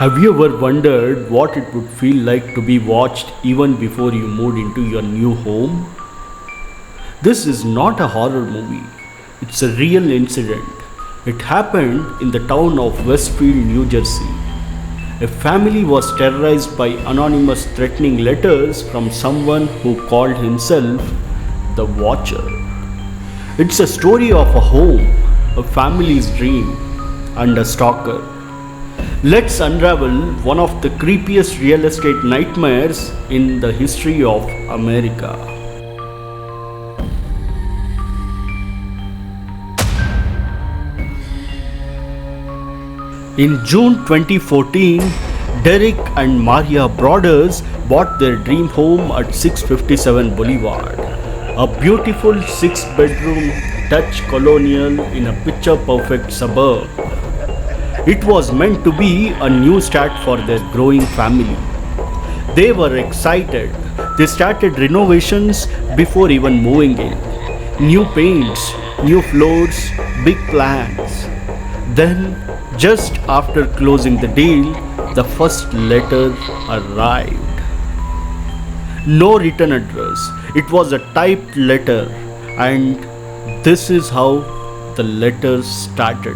Have you ever wondered what it would feel like to be watched even before you moved into your new home? This is not a horror movie, it's a real incident. It happened in the town of Westfield, New Jersey. A family was terrorized by anonymous threatening letters from someone who called himself the Watcher. It's a story of a home, a family's dream, and a stalker. Let's unravel one of the creepiest real estate nightmares in the history of America. In June 2014, Derek and Maria Brothers bought their dream home at 657 Boulevard, a beautiful 6-bedroom Dutch colonial in a picture-perfect suburb. It was meant to be a new start for their growing family. They were excited. They started renovations before even moving in. New paints, new floors, big plans. Then, just after closing the deal, the first letter arrived. No written address. It was a typed letter, and this is how the letter started.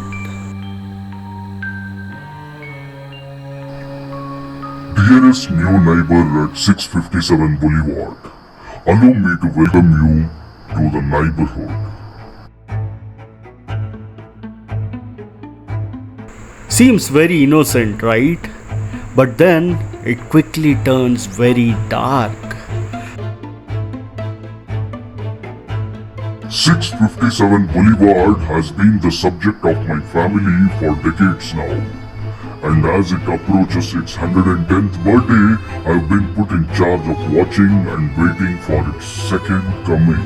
Dearest new neighbor at 657 Boulevard, allow me to welcome you to the neighborhood. Seems very innocent, right? But then it quickly turns very dark. 657 Boulevard has been the subject of my family for decades now. And as it approaches its 110th birthday, I've been put in charge of watching and waiting for its second coming.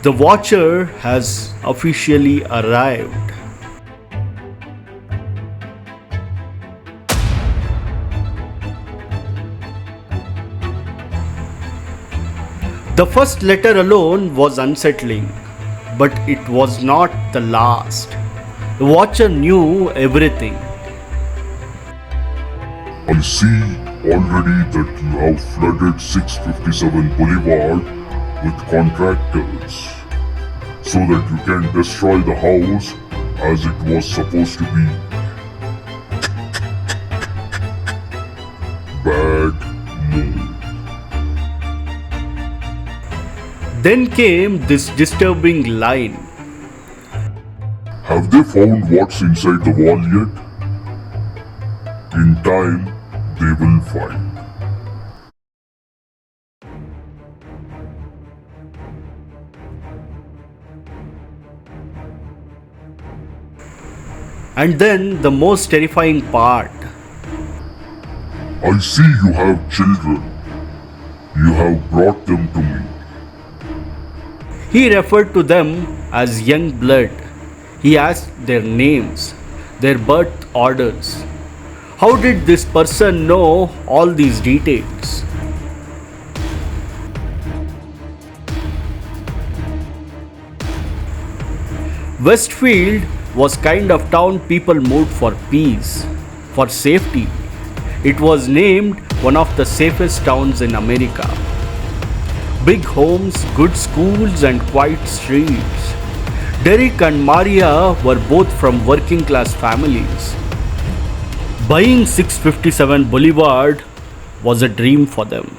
The Watcher has officially arrived. The first letter alone was unsettling, but it was not the last. The Watcher knew everything. I see already that you have flooded 657 Boulevard with contractors so that you can destroy the house as it was supposed to be. Bad move. Then came this disturbing line. Have they found what's inside the wall yet? In time, they will find. And then the most terrifying part. I see you have children. You have brought them to me. He referred to them as young blood. He asked their names, their birth orders. How did this person know all these details? Westfield was kind of town people moved for peace, for safety. It was named one of the safest towns in America. Big homes, good schools, and quiet streets. Derek and Maria were both from working class families. Buying 657 Boulevard was a dream for them.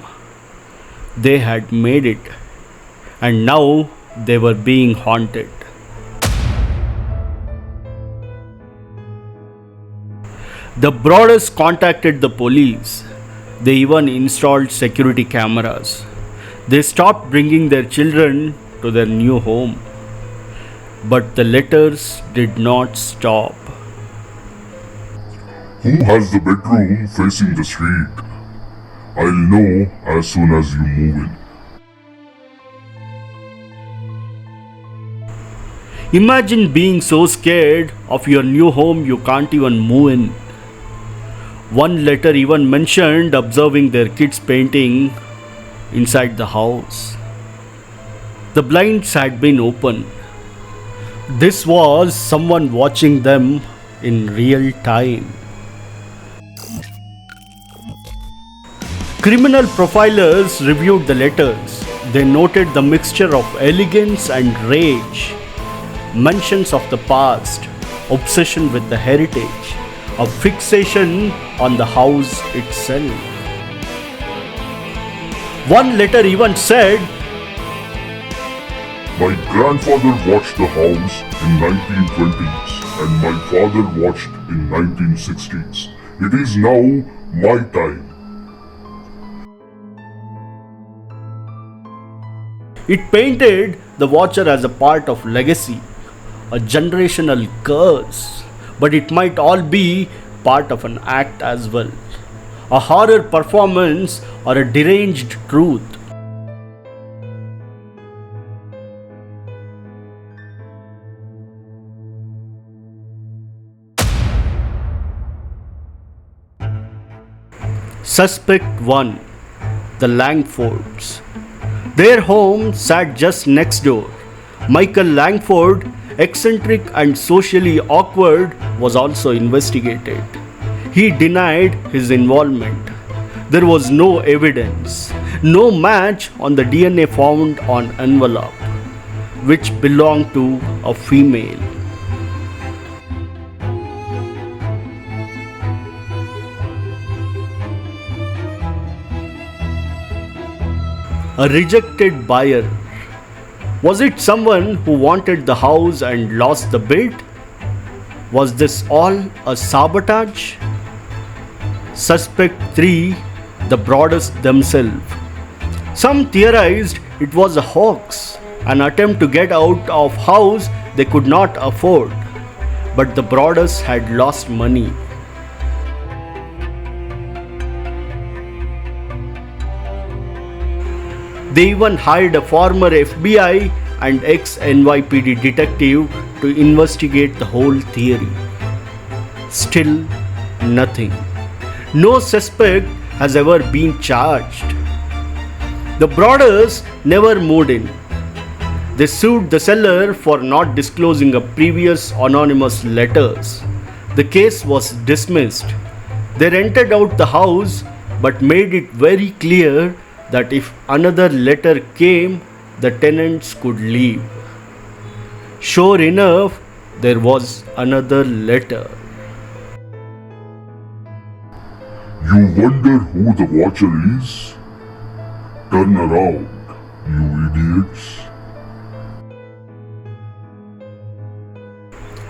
They had made it, and now they were being haunted. The Brothers contacted the police. They even installed security cameras. They stopped bringing their children to their new home. But the letters did not stop. Who has the bedroom facing the street? I'll know as soon as you move in. Imagine being so scared of your new home you can't even move in. One letter even mentioned observing their kids painting inside the house. The blinds had been open. This was someone watching them in real time. Criminal profilers reviewed the letters. They noted the mixture of elegance and rage, mentions of the past, obsession with the heritage, a fixation on the house itself. One letter even said, My grandfather watched the house in 1920s and my father watched in 1960s. It is now my time. it painted the watcher as a part of legacy, a generational curse, but it might all be part of an act as well, a horror performance or a deranged truth. Suspect 1. The Langfords. Their home sat just next door. Michael Langford, eccentric and socially awkward, was also investigated. He denied his involvement. There was no evidence, no match on the DNA found on envelope, which belonged to a female. A rejected buyer. Was it someone who wanted the house and lost the bid? Was this all a sabotage? Suspect 3. The Broaders themselves. Some theorized it was a hoax, an attempt to get out of house they could not afford. But the Broaders had lost money. They even hired a former FBI and ex-NYPD detective to investigate the whole theory. Still nothing. No suspect has ever been charged. The Broaders never moved in. They sued the seller for not disclosing a previous anonymous letters. The case was dismissed. They rented out the house but made it very clear that if another letter came, the tenants could leave. Sure enough, there was another letter. You wonder who the watcher is? Turn around, you idiots.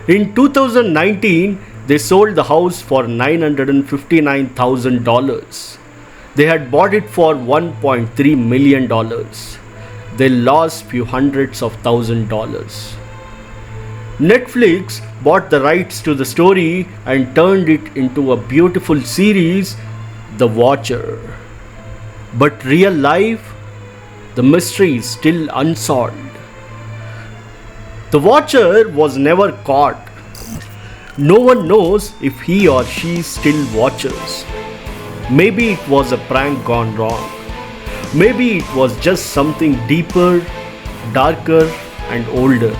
In 2019, they sold the house for $959,000. They had bought it for $1.3 million. They lost few hundreds of $1,000s. Netflix bought the rights to the story and turned it into a beautiful series, The Watcher. But real life, the mystery is still unsolved. The Watcher was never caught. No one knows if he or she still watches. Maybe it was a prank gone wrong. Maybe it was just something deeper, darker, and older.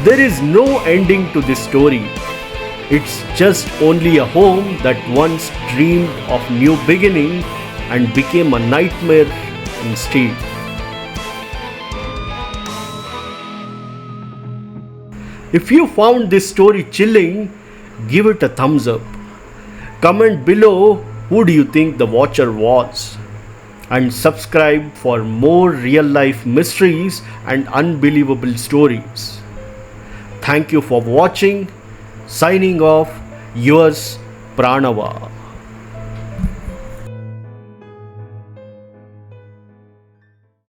There is no ending to this story. It's just only a home that once dreamed of new beginning and became a nightmare instead. If you found this story chilling, give it a thumbs up. Comment below who do you think the Watcher was? And subscribe for more real life mysteries and unbelievable stories. Thank you for watching. Signing off, yours PRAANAVA.